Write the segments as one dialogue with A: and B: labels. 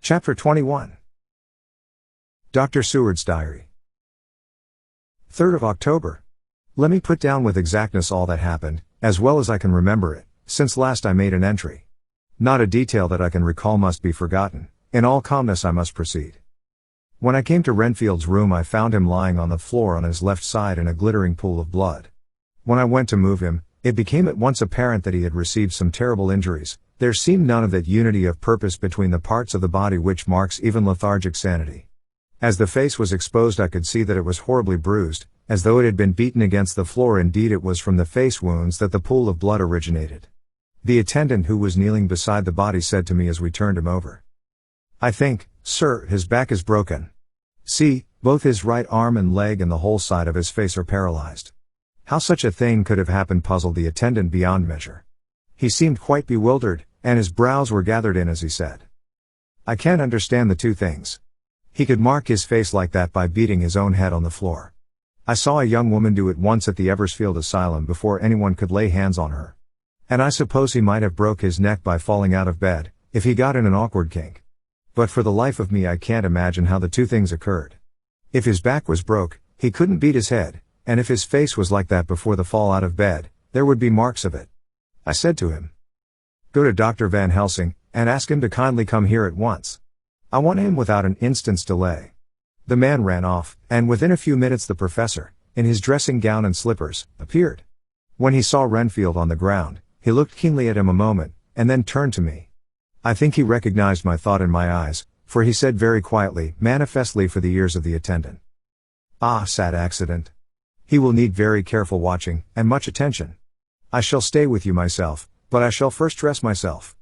A: Chapter 21. Dr. Seward's Diary. 3rd of October. Let me put down with exactness all that happened, as well as I can remember it, since last I made an entry. Not a detail that I can recall must be forgotten. In all calmness I must proceed. When I came to Renfield's room I found him lying on the floor on his left side in a glittering pool of blood. When I went to move him, it became at once apparent that he had received some terrible injuries. There seemed none of that unity of purpose between the parts of the body which marks even lethargic sanity. As the face was exposed I could see that it was horribly bruised, as though it had been beaten against the floor. Indeed it was from the face wounds that the pool of blood originated. The attendant who was kneeling beside the body said to me as we turned him over, "I think, sir, his back is broken. See, both his right arm and leg and the whole side of his face are paralyzed." How such a thing could have happened puzzled the attendant beyond measure. He seemed quite bewildered, and his brows were gathered in as he said, "I can't understand the two things. He could mark his face like that by beating his own head on the floor. I saw a young woman do it once at the Eversfield Asylum before anyone could lay hands on her. And I suppose he might have broke his neck by falling out of bed, if he got in an awkward kink. But for the life of me I can't imagine how the two things occurred. If his back was broke, he couldn't beat his head, and if his face was like that before the fall out of bed, there would be marks of it." I said to him, "Go to Dr. Van Helsing, and ask him to kindly come here at once. I want him without an instant's delay." The man ran off, and within a few minutes the professor, in his dressing gown and slippers, appeared. When he saw Renfield on the ground, he looked keenly at him a moment, and then turned to me. I think he recognized my thought in my eyes, for he said very quietly, manifestly for the ears of the attendant, "Ah, sad accident. He will need very careful watching, and much attention. I shall stay with you myself, but I shall first dress myself.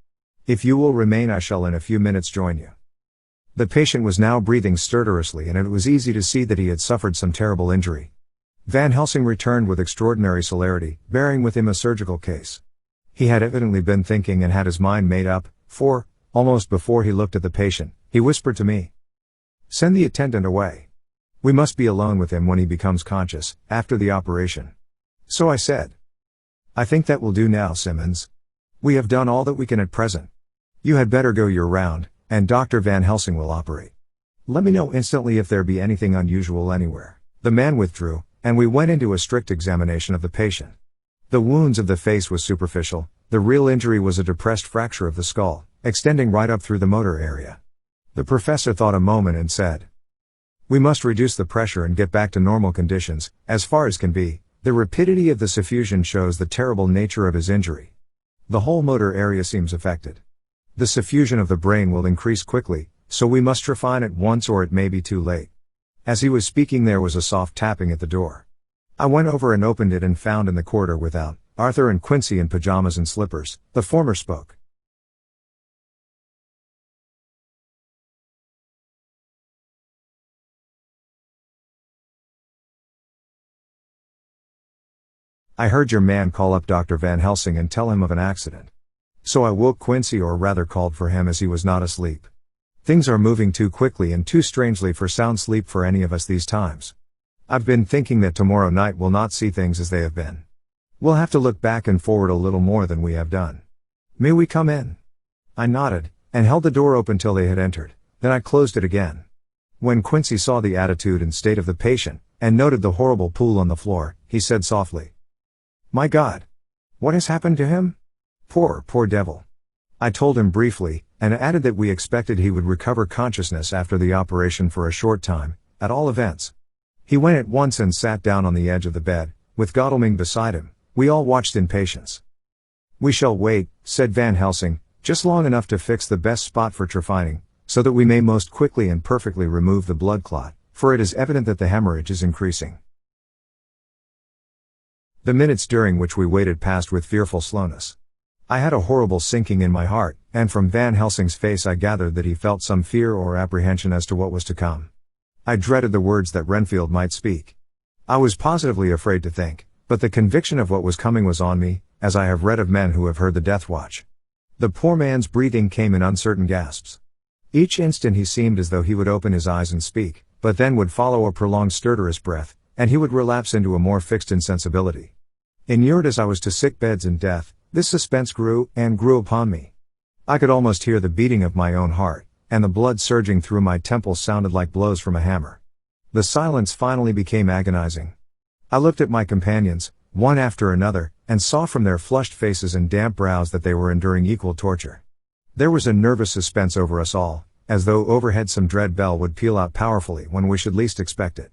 A: If you will remain I shall in a few minutes join you." The patient was now breathing stertorously and it was easy to see that he had suffered some terrible injury. Van Helsing returned with extraordinary celerity, bearing with him a surgical case. He had evidently been thinking and had his mind made up, for, almost before he looked at the patient, he whispered to me, "Send the attendant away. We must be alone with him when he becomes conscious, after the operation." So I said, "I think that will do now, Simmons. We have done all that we can at present. You had better go your round, and Dr. Van Helsing will operate. Let me know instantly if there be anything unusual anywhere." The man withdrew, and we went into a strict examination of the patient. The wounds of the face was superficial, the real injury was a depressed fracture of the skull, extending right up through the motor area. The professor thought a moment and said, "We must reduce the pressure and get back to normal conditions, as far as can be. The rapidity of the suffusion shows the terrible nature of his injury. The whole motor area seems affected. The suffusion of the brain will increase quickly, so we must trephine at once or it may be too late." As he was speaking there was a soft tapping at the door. I went over and opened it and found in the corridor without, Arthur and Quincy in pajamas and slippers. The former spoke. "I heard your man call up Dr. Van Helsing and tell him of an accident. So I woke Quincy, or rather called for him, as he was not asleep. Things are moving too quickly and too strangely for sound sleep for any of us these times. I've been thinking that tomorrow night we'll not see things as they have been. We'll have to look back and forward a little more than we have done. May we come in?" I nodded, and held the door open till they had entered, then I closed it again. When Quincy saw the attitude and state of the patient, and noted the horrible pool on the floor, he said softly, "My God! What has happened to him? Poor devil." I told him briefly, and added that we expected he would recover consciousness after the operation for a short time, at all events. He went at once and sat down on the edge of the bed, with Godalming beside him. We all watched in patience. "We shall wait," said Van Helsing, "just long enough to fix the best spot for trephining, so that we may most quickly and perfectly remove the blood clot, for it is evident that the hemorrhage is increasing." The minutes during which we waited passed with fearful slowness. I had a horrible sinking in my heart, and from Van Helsing's face I gathered that he felt some fear or apprehension as to what was to come. I dreaded the words that Renfield might speak. I was positively afraid to think, but the conviction of what was coming was on me, as I have read of men who have heard the death watch. The poor man's breathing came in uncertain gasps. Each instant he seemed as though he would open his eyes and speak, but then would follow a prolonged stertorous breath, and he would relapse into a more fixed insensibility. Inured as I was to sick beds and death, this suspense grew and grew upon me. I could almost hear the beating of my own heart, and the blood surging through my temples sounded like blows from a hammer. The silence finally became agonizing. I looked at my companions, one after another, and saw from their flushed faces and damp brows that they were enduring equal torture. There was a nervous suspense over us all, as though overhead some dread bell would peal out powerfully when we should least expect it.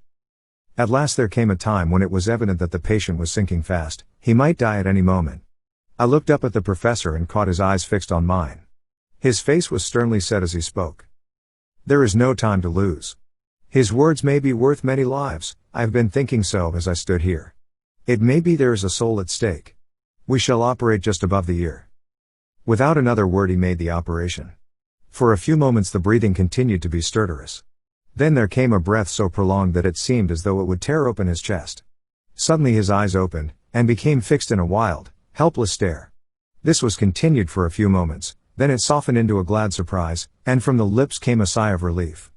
A: At last there came a time when it was evident that the patient was sinking fast. He might die at any moment. I looked up at the professor and caught his eyes fixed on mine. His face was sternly set as he spoke. "There is no time to lose. His words may be worth many lives. I have been thinking so as I stood here. It may be there is a soul at stake. We shall operate just above the ear." Without another word he made the operation. For a few moments the breathing continued to be stertorous. Then there came a breath so prolonged that it seemed as though it would tear open his chest. Suddenly his eyes opened, and became fixed in a wild, helpless stare. This was continued for a few moments, then it softened into a glad surprise, and from the lips came a sigh of relief.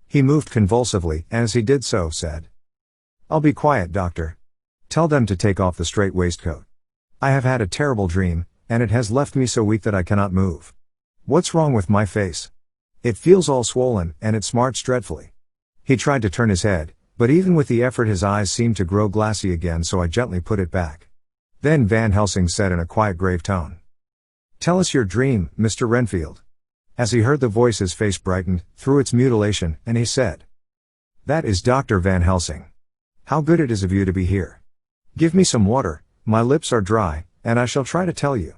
A: He moved convulsively, and as he did so, said, "I'll be quiet, doctor. Tell them to take off the straight waistcoat. I have had a terrible dream, and it has left me so weak that I cannot move. What's wrong with my face? It feels all swollen, and it smarts dreadfully." He tried to turn his head, but even with the effort his eyes seemed to grow glassy again, so I gently put it back. Then Van Helsing said in a quiet grave tone, "Tell us your dream, Mr. Renfield." As he heard the voice his face brightened, through its mutilation, and he said, "That is Dr. Van Helsing. How good it is of you to be here. Give me some water, my lips are dry, and I shall try to tell you."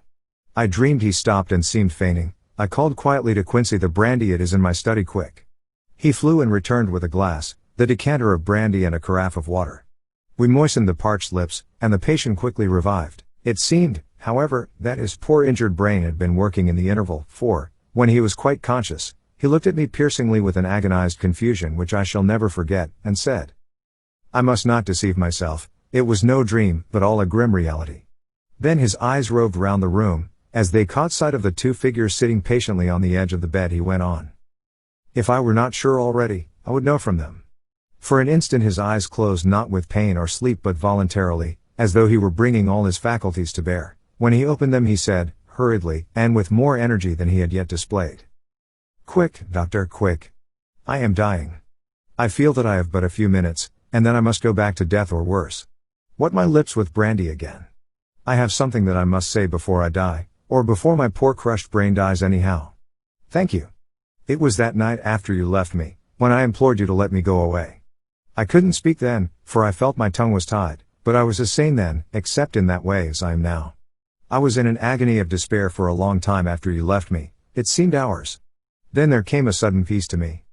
A: I dreamed. He stopped and seemed fainting. I called quietly to Quincy, "The brandy, it is in my study, quick." He flew and returned with a glass, the decanter of brandy and a carafe of water. We moistened the parched lips, and the patient quickly revived. It seemed, however, that his poor injured brain had been working in the interval, for, when he was quite conscious, he looked at me piercingly with an agonized confusion which I shall never forget, and said, "I must not deceive myself, it was no dream, but all a grim reality." Then his eyes roved round the room. As they caught sight of the two figures sitting patiently on the edge of the bed, he went on, "If I were not sure already, I would know from them." For an instant his eyes closed, not with pain or sleep but voluntarily, as though he were bringing all his faculties to bear. When he opened them he said, hurriedly, and with more energy than he had yet displayed, "Quick, doctor, quick. I am dying. I feel that I have but a few minutes, and then I must go back to death or worse. Wet my lips with brandy again. I have something that I must say before I die, or before my poor crushed brain dies anyhow. Thank you. It was that night after you left me, when I implored you to let me go away. I couldn't speak then, for I felt my tongue was tied, but I was as sane then, except in that way, as I am now. I was in an agony of despair for a long time after you left me, it seemed hours. Then there came a sudden peace to me.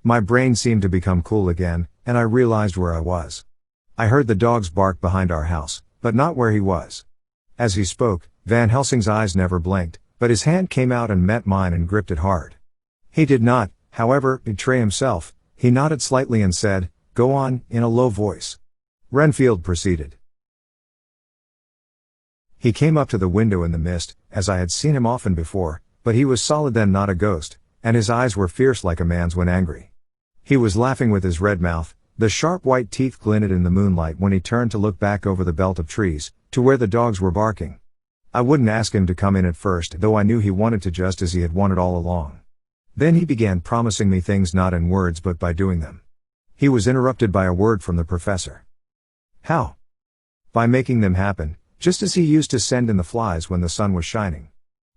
A: My brain seemed to become cool again, and I realized where I was. I heard the dogs bark behind our house, but not where he was." As he spoke, Van Helsing's eyes never blinked, but his hand came out and met mine and gripped it hard. He did not, however, betray himself. He nodded slightly and said, "Go on," in a low voice. Renfield proceeded. He came up to the window in the mist, as I had seen him often before, but he was solid then, not a ghost, and his eyes were fierce like a man's when angry. He was laughing with his red mouth, the sharp white teeth glinted in the moonlight when he turned to look back over the belt of trees, to where the dogs were barking. I wouldn't ask him to come in at first, though I knew he wanted to, just as he had wanted all along. Then he began promising me things not in words but by doing them. He was interrupted by a word from the professor. "How?" "By making them happen, just as he used to send in the flies when the sun was shining.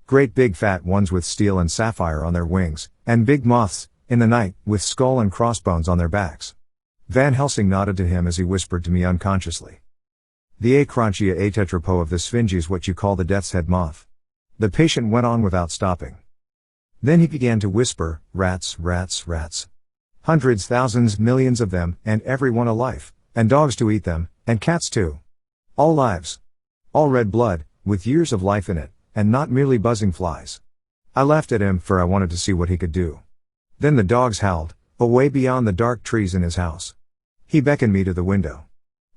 A: Great big fat ones with steel and sapphire on their wings, and big moths, in the night, with skull and crossbones on their backs." Van Helsing nodded to him as he whispered to me unconsciously, "The Acrontia atetrapo of the Sphinge is what you call the death's head moth." The patient went on without stopping. Then he began to whisper, "Rats, rats, rats. Hundreds, thousands, millions of them, and every one a life, and dogs to eat them, and cats too. All lives. All red blood, with years of life in it, and not merely buzzing flies." I laughed at him, for I wanted to see what he could do. Then the dogs howled, away beyond the dark trees in his house. He beckoned me to the window.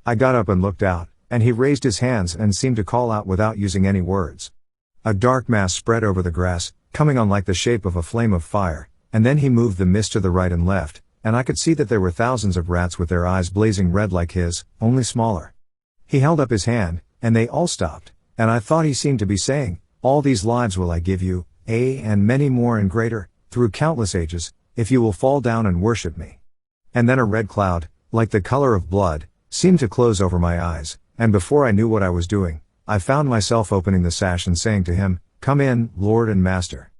A: I got up and looked out, and he raised his hands and seemed to call out without using any words. A dark mass spread over the grass, coming on like the shape of a flame of fire, and then he moved the mist to the right and left, and I could see that there were thousands of rats with their eyes blazing red like his, only smaller. He held up his hand, and they all stopped, and I thought he seemed to be saying, "All these lives will I give you, and many more and greater, through countless ages, if you will fall down and worship me. And then a red cloud, like the color of blood, seemed to close over my eyes, and before I knew what I was doing, I found myself opening the sash and saying to him, "Come in, Lord and Master."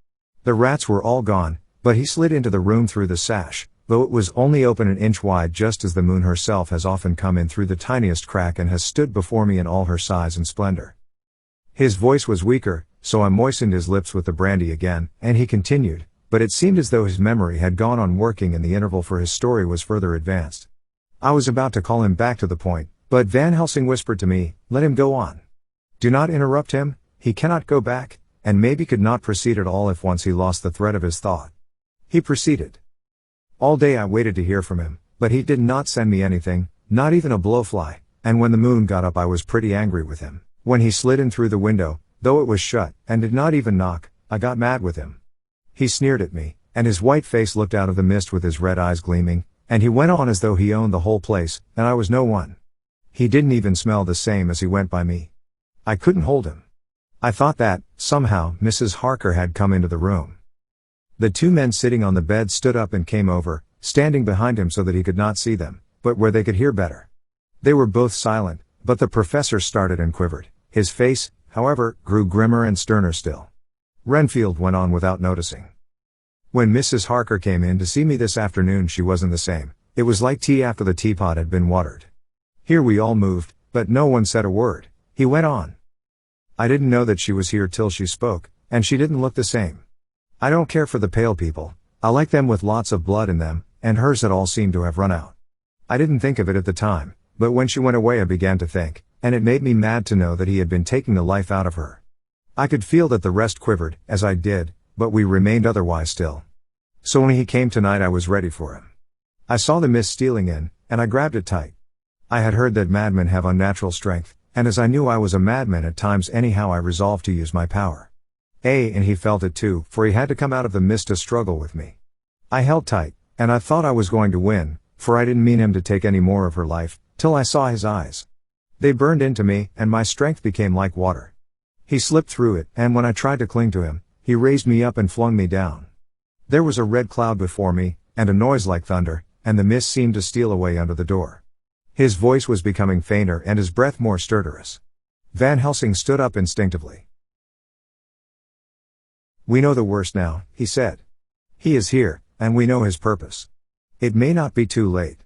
A: The rats were all gone, but he slid into the room through the sash, though it was only open an inch wide, just as the moon herself has often come in through the tiniest crack and has stood before me in all her size and splendor. His voice was weaker, so I moistened his lips with the brandy again, and he continued, but it seemed as though his memory had gone on working and the interval for his story was further advanced. I was about to call him back to the point, but Van Helsing whispered to me, "Let him go on. Do not interrupt him, he cannot go back, and maybe could not proceed at all if once he lost the thread of his thought." He proceeded. "All day I waited to hear from him, but he did not send me anything, not even a blowfly, and when the moon got up I was pretty angry with him. When he slid in through the window, though it was shut, and did not even knock, I got mad with him. He sneered at me, and his white face looked out of the mist with his red eyes gleaming, and he went on as though he owned the whole place, and I was no one. He didn't even smell the same as he went by me. I couldn't hold him. I thought that, somehow, Mrs. Harker had come into the room. The two men sitting on the bed stood up and came over, standing behind him so that he could not see them, but where they could hear better. They were both silent, but the professor started and quivered. His face, however, grew grimmer and sterner still. Renfield went on without noticing. "When Mrs. Harker came in to see me this afternoon she wasn't the same. It was like tea after the teapot had been watered. Here we all moved, but no one said a word," he went on. "I didn't know that she was here till she spoke, and she didn't look the same. I don't care for the pale people, I like them with lots of blood in them, and hers had all seemed to have run out. I didn't think of it at the time, but when she went away I began to think, and it made me mad to know that he had been taking the life out of her. I could feel that the rest quivered, as I did, but we remained otherwise still. So when he came tonight I was ready for him. I saw the mist stealing in, and I grabbed it tight. I had heard that madmen have unnatural strength, and as I knew I was a madman at times anyhow I resolved to use my power. And he felt it too, for he had to come out of the mist to struggle with me. I held tight, and I thought I was going to win, for I didn't mean him to take any more of her life, till I saw his eyes. They burned into me, and my strength became like water. He slipped through it, and when I tried to cling to him, he raised me up and flung me down. There was a red cloud before me, and a noise like thunder, and the mist seemed to steal away under the door. His voice was becoming fainter and his breath more stertorous. Van Helsing stood up instinctively. "We know the worst now," he said. "He is here, and we know his purpose. It may not be too late.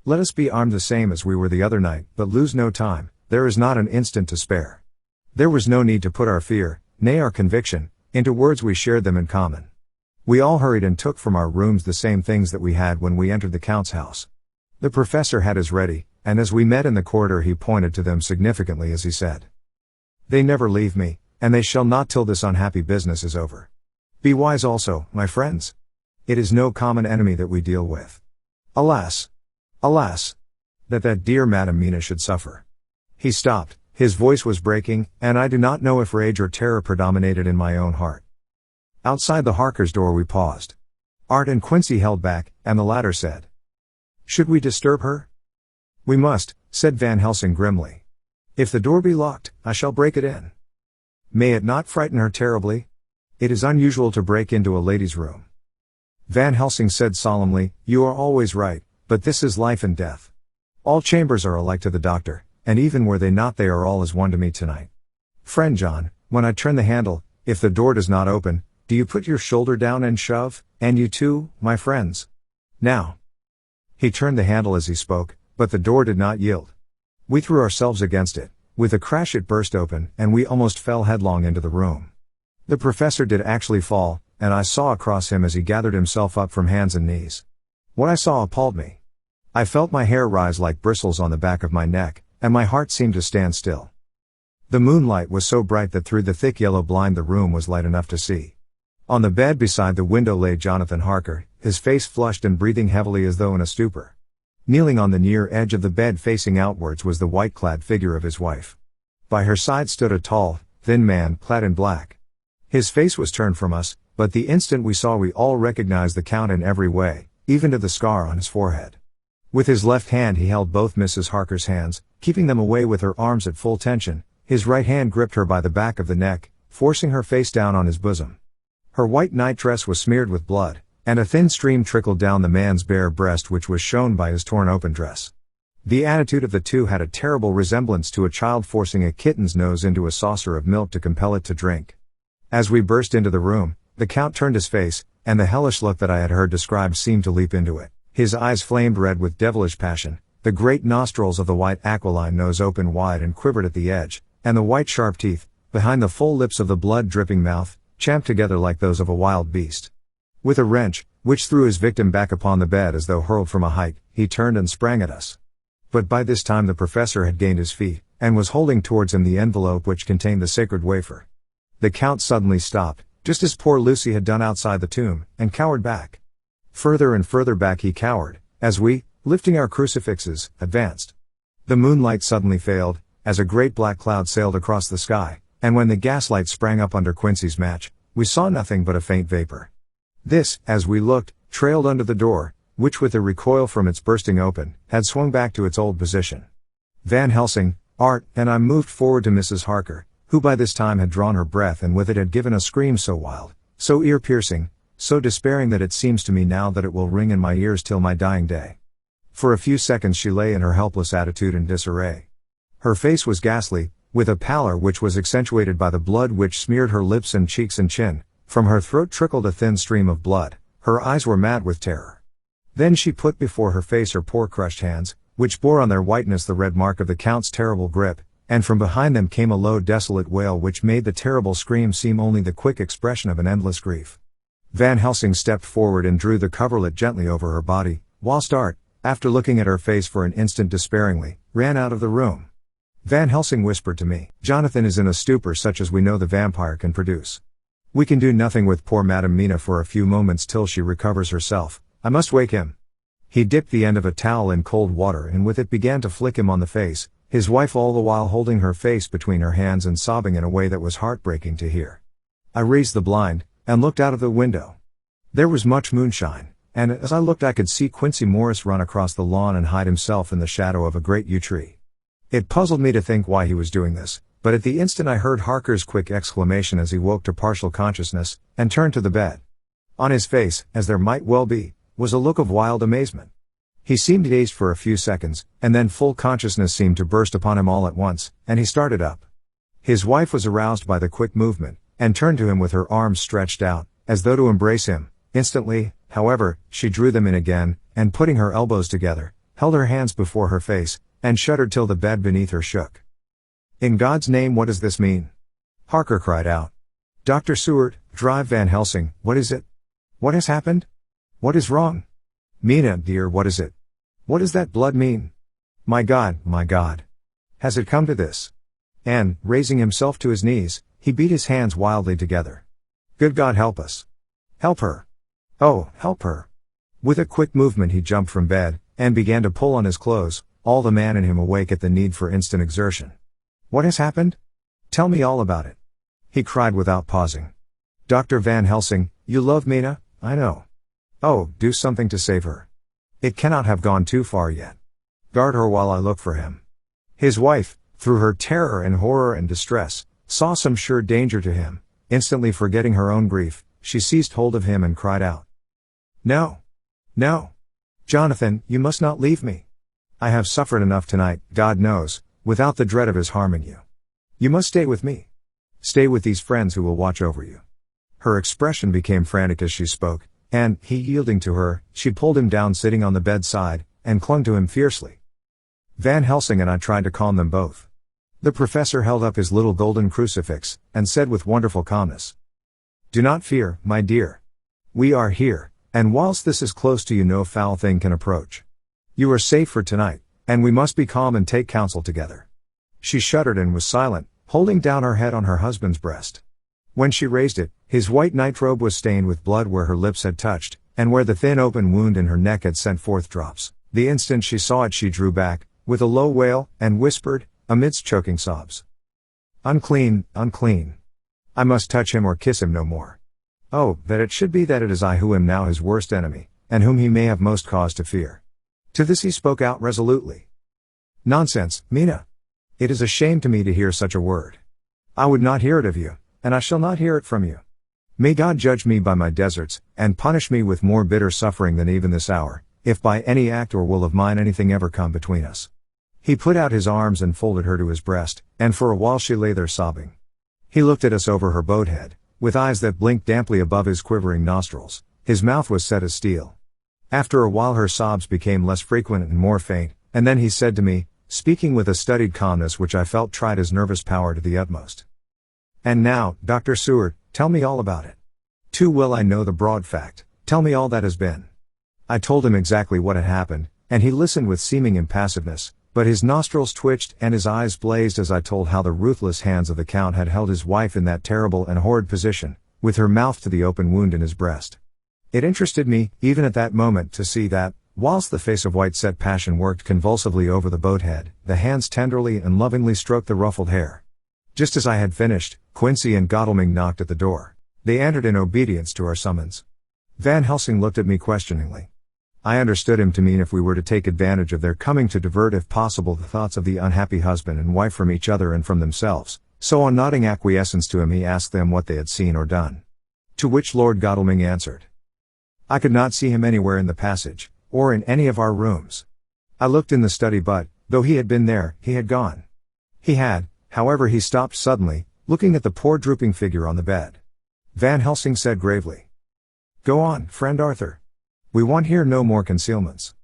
A: Let us be armed the same as we were the other night, but lose no time, there is not an instant to spare." There was no need to put our fear, nay our conviction, into words. We shared them in common. We all hurried and took from our rooms the same things that we had when we entered the Count's house. The professor had his ready, and as we met in the corridor he pointed to them significantly as he said, "They never leave me, and they shall not till this unhappy business is over. Be wise also, my friends. It is no common enemy that we deal with. Alas! Alas! That dear Madam Mina should suffer." He stopped, his voice was breaking, and I do not know if rage or terror predominated in my own heart. Outside the Harkers' door we paused. Art and Quincy held back, and the latter said, "Should we disturb her?" "We must," said Van Helsing grimly. "If the door be locked, I shall break it in. May it not frighten her terribly? It is unusual to break into a lady's room." Van Helsing said solemnly, "You are always right, but this is life and death. All chambers are alike to the doctor, and even were they not they are all as one to me tonight. Friend John, when I turn the handle, if the door does not open, do you put your shoulder down and shove, and you too, my friends? Now." He turned the handle as he spoke, but the door did not yield. We threw ourselves against it. With a crash it burst open, and we almost fell headlong into the room. The professor did actually fall, and I saw across him as he gathered himself up from hands and knees. What I saw appalled me. I felt my hair rise like bristles on the back of my neck, and my heart seemed to stand still. The moonlight was so bright that through the thick yellow blind the room was light enough to see. On the bed beside the window lay Jonathan Harker, his face flushed and breathing heavily as though in a stupor. Kneeling on the near edge of the bed facing outwards was the white-clad figure of his wife. By her side stood a tall, thin man clad in black. His face was turned from us, but the instant we all recognized the Count in every way, even to the scar on his forehead. With his left hand he held both Mrs. Harker's hands, keeping them away with her arms at full tension. His right hand gripped her by the back of the neck, forcing her face down on his bosom. Her white nightdress was smeared with blood, and a thin stream trickled down the man's bare breast which was shown by his torn open dress. The attitude of the two had a terrible resemblance to a child forcing a kitten's nose into a saucer of milk to compel it to drink. As we burst into the room, the Count turned his face, and the hellish look that I had heard described seemed to leap into it. His eyes flamed red with devilish passion, the great nostrils of the white aquiline nose opened wide and quivered at the edge, and the white sharp teeth, behind the full lips of the blood-dripping mouth, champed together like those of a wild beast. With a wrench, which threw his victim back upon the bed as though hurled from a height, he turned and sprang at us. But by this time the professor had gained his feet, and was holding towards him the envelope which contained the sacred wafer. The Count suddenly stopped, just as poor Lucy had done outside the tomb, and cowered back. Further and further back he cowered, as we, lifting our crucifixes, advanced. The moonlight suddenly failed, as a great black cloud sailed across the sky, and when the gaslight sprang up under Quincy's match, we saw nothing but a faint vapor. This, as we looked, trailed under the door, which with a recoil from its bursting open, had swung back to its old position. Van Helsing, Art, and I moved forward to Mrs. Harker, who by this time had drawn her breath and with it had given a scream so wild, so ear-piercing, so despairing that it seems to me now that it will ring in my ears till my dying day. For a few seconds she lay in her helpless attitude in disarray. Her face was ghastly, with a pallor which was accentuated by the blood which smeared her lips and cheeks and chin. From her throat trickled a thin stream of blood, her eyes were mad with terror. Then she put before her face her poor crushed hands, which bore on their whiteness the red mark of the Count's terrible grip, and from behind them came a low desolate wail which made the terrible scream seem only the quick expression of an endless grief. Van Helsing stepped forward and drew the coverlet gently over her body, whilst Art, after looking at her face for an instant despairingly, ran out of the room. Van Helsing whispered to me, "Jonathan is in a stupor such as we know the vampire can produce. We can do nothing with poor Madame Mina for a few moments till she recovers herself. I must wake him." He dipped the end of a towel in cold water and with it began to flick him on the face, his wife all the while holding her face between her hands and sobbing in a way that was heartbreaking to hear. I raised the blind, and looked out of the window. There was much moonshine, and as I looked I could see Quincy Morris run across the lawn and hide himself in the shadow of a great yew tree. It puzzled me to think why he was doing this, but at the instant I heard Harker's quick exclamation as he woke to partial consciousness, and turned to the bed. On his face, as there might well be, was a look of wild amazement. He seemed dazed for a few seconds, and then full consciousness seemed to burst upon him all at once, and he started up. His wife was aroused by the quick movement, and turned to him with her arms stretched out, as though to embrace him. Instantly, however, she drew them in again, and putting her elbows together, held her hands before her face, and shuddered till the bed beneath her shook. "In God's name, what does this mean?" Harker cried out. "Dr. Seward, drive Van Helsing, what is it? What has happened? What is wrong? Mina, dear, what is it? What does that blood mean? My God, my God. Has it come to this?" And, raising himself to his knees, he beat his hands wildly together. "Good God, help us. Help her. Oh, help her." With a quick movement he jumped from bed, and began to pull on his clothes, all the man in him awake at the need for instant exertion. "What has happened? Tell me all about it," he cried without pausing. "Dr. Van Helsing, you love Mina, I know. Oh, do something to save her. It cannot have gone too far yet. Guard her while I look for him." His wife, through her terror and horror and distress, saw some sure danger to him. Instantly forgetting her own grief, she seized hold of him and cried out, "No! No! Jonathan, you must not leave me. I have suffered enough tonight, God knows, without the dread of his harming you. You must stay with me. Stay with these friends who will watch over you." Her expression became frantic as she spoke, and, he yielding to her, she pulled him down sitting on the bedside, and clung to him fiercely. Van Helsing and I tried to calm them both. The professor held up his little golden crucifix, and said with wonderful calmness, "Do not fear, my dear. We are here, and whilst this is close to you no foul thing can approach. You are safe for tonight, and we must be calm and take counsel together." She shuddered and was silent, holding down her head on her husband's breast. When she raised it, his white nightrobe was stained with blood where her lips had touched, and where the thin open wound in her neck had sent forth drops. The instant she saw it she drew back, with a low wail, and whispered, amidst choking sobs, "Unclean, unclean. I must touch him or kiss him no more. Oh, that it should be that it is I who am now his worst enemy, and whom he may have most cause to fear." To this he spoke out resolutely. "Nonsense, Mina. It is a shame to me to hear such a word. I would not hear it of you, and I shall not hear it from you. May God judge me by my deserts, and punish me with more bitter suffering than even this hour, if by any act or will of mine anything ever come between us. He put out his arms and folded her to his breast, and for a while she lay there sobbing. He looked at us over her bowed head, with eyes that blinked damply above his quivering nostrils. His mouth was set as steel. After a while her sobs became less frequent and more faint, and then he said to me, speaking with a studied calmness which I felt tried his nervous power to the utmost. And now, Dr. Seward, tell me all about it. Too well I know the broad fact, tell me all that has been. I told him exactly what had happened, and he listened with seeming impassiveness, but his nostrils twitched and his eyes blazed as I told how the ruthless hands of the Count had held his wife in that terrible and horrid position, with her mouth to the open wound in his breast. It interested me, even at that moment, to see that, whilst the face of white-set passion worked convulsively over the bowed head, the hands tenderly and lovingly stroked the ruffled hair. Just as I had finished, Quincy and Godalming knocked at the door. They entered in obedience to our summons. Van Helsing looked at me questioningly. I understood him to mean if we were to take advantage of their coming to divert if possible the thoughts of the unhappy husband and wife from each other and from themselves, so on nodding acquiescence to him he asked them what they had seen or done. To which Lord Godalming answered. I could not see him anywhere in the passage, or in any of our rooms. I looked in the study but, though he had been there, he had gone. He had, however he stopped suddenly, looking at the poor drooping figure on the bed. Van Helsing said gravely. Go on, friend Arthur. We want here no more concealments.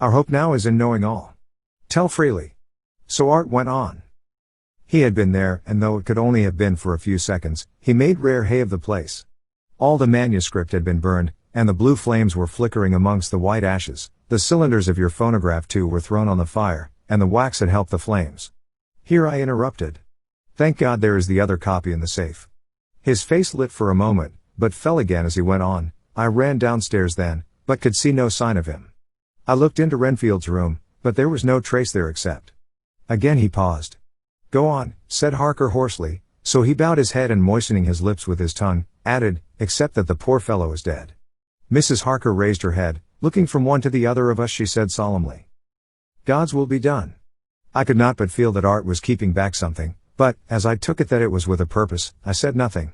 A: Our hope now is in knowing all. Tell freely. So Art went on. He had been there, and though it could only have been for a few seconds, he made rare hay of the place. All the manuscript had been burned, and the blue flames were flickering amongst the white ashes. The cylinders of your phonograph too were thrown on the fire, and the wax had helped the flames. Here I interrupted. Thank God there is the other copy in the safe. His face lit for a moment, but fell again as he went on. I ran downstairs then, but could see no sign of him. I looked into Renfield's room, but there was no trace there except. Again he paused. Go on, said Harker hoarsely, so he bowed his head and moistening his lips with his tongue, added, except that the poor fellow is dead. Mrs. Harker raised her head, looking from one to the other of us she said solemnly. God's will be done. I could not but feel that Art was keeping back something, but, as I took it that it was with a purpose, I said nothing.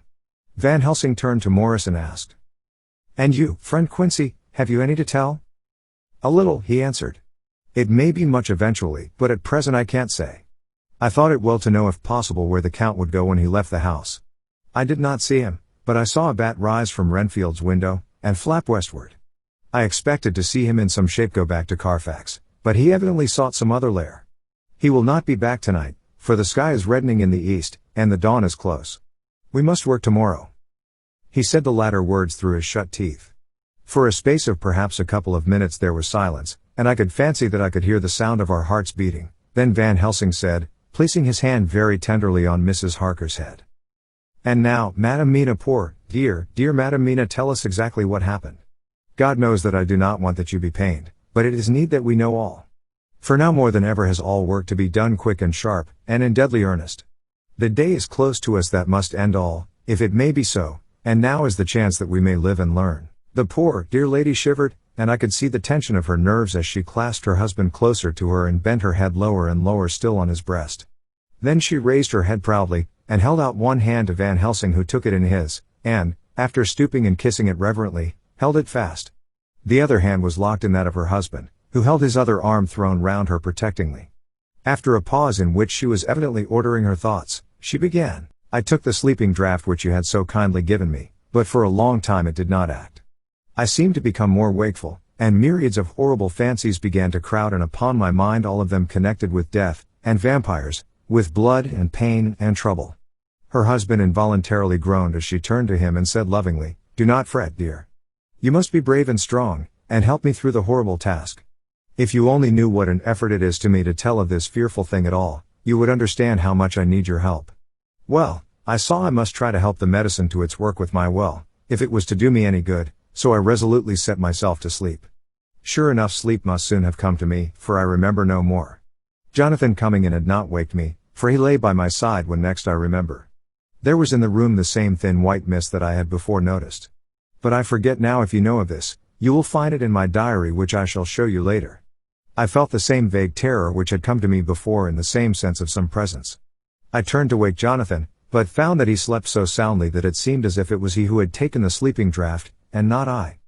A: Van Helsing turned to Morris and asked. And you, friend Quincy, have you any to tell? A little, he answered. It may be much eventually, but at present I can't say. I thought it well to know if possible where the Count would go when he left the house. I did not see him, but I saw a bat rise from Renfield's window, and flap westward. I expected to see him in some shape go back to Carfax, but he evidently sought some other lair. He will not be back tonight, for the sky is reddening in the east, and the dawn is close. We must work tomorrow. He said the latter words through his shut teeth. For a space of perhaps a couple of minutes there was silence, and I could fancy that I could hear the sound of our hearts beating. Then Van Helsing said, placing his hand very tenderly on Mrs. Harker's head. And now, Madam Mina, poor, dear Madam Mina, tell us exactly what happened. God knows that I do not want that you be pained, but it is need that we know all. For now more than ever has all work to be done quick and sharp, and in deadly earnest. The day is close to us that must end all, if it may be so, and now is the chance that we may live and learn. The poor, dear lady shivered, and I could see the tension of her nerves as she clasped her husband closer to her and bent her head lower and lower still on his breast. Then she raised her head proudly, and held out one hand to Van Helsing, who took it in his, and, after stooping and kissing it reverently, held it fast. The other hand was locked in that of her husband, who held his other arm thrown round her protectingly. After a pause in which she was evidently ordering her thoughts, she began, I took the sleeping draught which you had so kindly given me, but for a long time it did not act. I seemed to become more wakeful, and myriads of horrible fancies began to crowd in upon my mind, all of them connected with death, and vampires, with blood and pain and trouble. Her husband involuntarily groaned as she turned to him and said lovingly, Do not fret, dear. You must be brave and strong, and help me through the horrible task. If you only knew what an effort it is to me to tell of this fearful thing at all, you would understand how much I need your help. Well, I saw I must try to help the medicine to its work with my will, if it was to do me any good, so I resolutely set myself to sleep. Sure enough, sleep must soon have come to me, for I remember no more. Jonathan coming in had not waked me, for he lay by my side when next I remember. There was in the room the same thin white mist that I had before noticed. But I forget now. If you know of this, you will find it in my diary, which I shall show you later. I felt the same vague terror which had come to me before, in the same sense of some presence. I turned to wake Jonathan, but found that he slept so soundly that it seemed as if it was he who had taken the sleeping draught, and not I.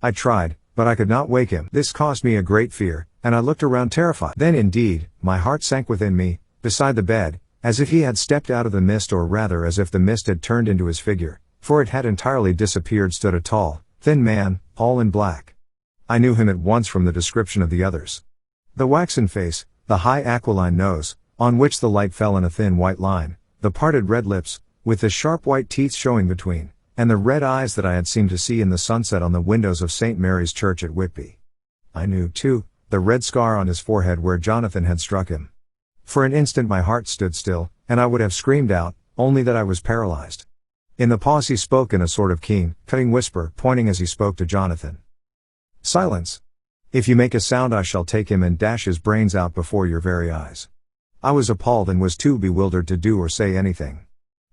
A: I tried, but I could not wake him. This caused me a great fear, and I looked around terrified. Then indeed, my heart sank within me, beside the bed, as if he had stepped out of the mist, or rather as if the mist had turned into his figure, for it had entirely disappeared. Stood a tall, thin man, all in black. I knew him at once from the description of the others. The waxen face, the high aquiline nose, on which the light fell in a thin white line, the parted red lips, with the sharp white teeth showing between, and the red eyes that I had seemed to see in the sunset on the windows of St. Mary's Church at Whitby. I knew, too, the red scar on his forehead where Jonathan had struck him. For an instant my heart stood still, and I would have screamed out, only that I was paralyzed. In the pause he spoke in a sort of keen, cutting whisper, pointing as he spoke to Jonathan. "Silence! If you make a sound I shall take him and dash his brains out before your very eyes." I was appalled and was too bewildered to do or say anything.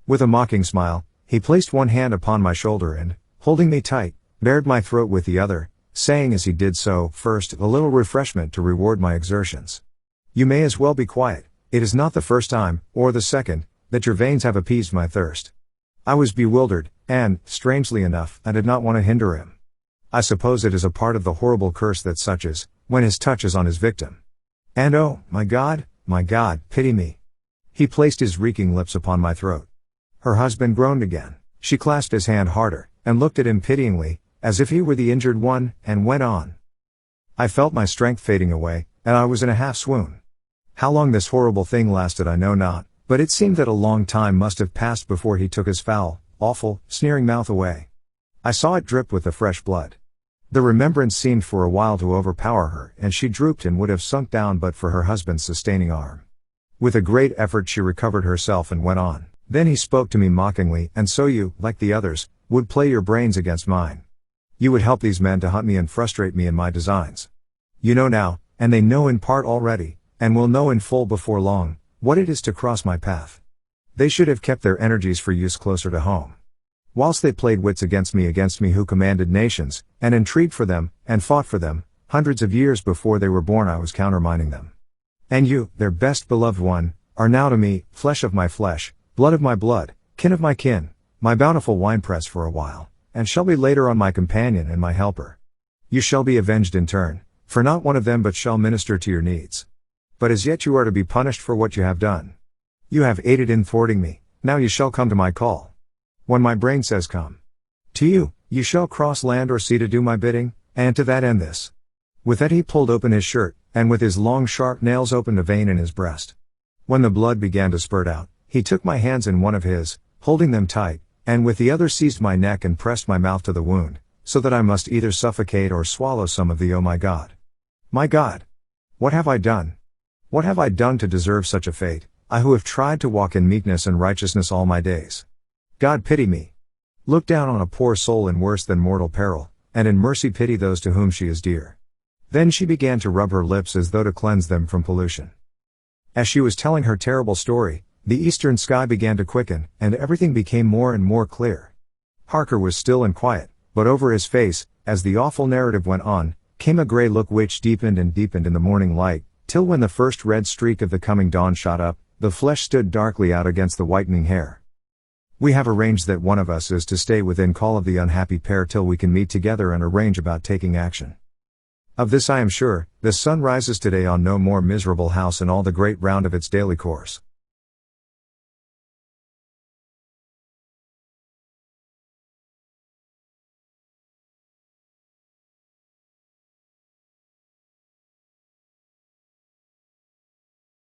A: With a mocking smile, he placed one hand upon my shoulder and, holding me tight, bared my throat with the other, saying as he did so, "First, a little refreshment to reward my exertions. You may as well be quiet, it is not the first time, or the second, that your veins have appeased my thirst." I was bewildered, and, strangely enough, I did not want to hinder him. I suppose it is a part of the horrible curse that such is, when his touch is on his victim. And oh, my God, pity me. He placed his reeking lips upon my throat. Her husband groaned again. She clasped his hand harder, and looked at him pityingly, as if he were the injured one, and went on. I felt my strength fading away, and I was in a half-swoon. How long this horrible thing lasted I know not, but it seemed that a long time must have passed before he took his foul, awful, sneering mouth away. I saw it drip with the fresh blood. The remembrance seemed for a while to overpower her, and she drooped and would have sunk down but for her husband's sustaining arm. With a great effort she recovered herself and went on. Then he spoke to me mockingly, "And so you, like the others, would play your brains against mine. You would help these men to hunt me and frustrate me in my designs. You know now, and they know in part already, and will know in full before long, what it is to cross my path. They should have kept their energies for use closer to home. Whilst they played wits against me who commanded nations, and intrigued for them, and fought for them, hundreds of years before they were born I was countermining them. And you, their best beloved one, are now to me, flesh of my flesh, blood of my blood, kin of my kin, my bountiful winepress for a while, and shall be later on my companion and my helper. You shall be avenged in turn, for not one of them but shall minister to your needs. But as yet you are to be punished for what you have done. You have aided in thwarting me, now you shall come to my call. When my brain says come to you, you shall cross land or sea to do my bidding, and to that end this." With that he pulled open his shirt, and with his long sharp nails opened a vein in his breast. When the blood began to spurt out, he took my hands in one of his, holding them tight, and with the other seized my neck and pressed my mouth to the wound, so that I must either suffocate or swallow some of the "Oh my God! My God! What have I done? What have I done to deserve such a fate, I who have tried to walk in meekness and righteousness all my days? God pity me. Look down on a poor soul in worse than mortal peril, and in mercy pity those to whom she is dear." Then she began to rub her lips as though to cleanse them from pollution. As she was telling her terrible story, the eastern sky began to quicken, and everything became more and more clear. Harker was still and quiet, but over his face, as the awful narrative went on, came a grey look which deepened and deepened in the morning light, till when the first red streak of the coming dawn shot up, the flesh stood darkly out against the whitening hair. "We have arranged that one of us is to stay within call of the unhappy pair till we can meet together and arrange about taking action. Of this I am sure, the sun rises today on no more miserable house in all the great round of its daily course.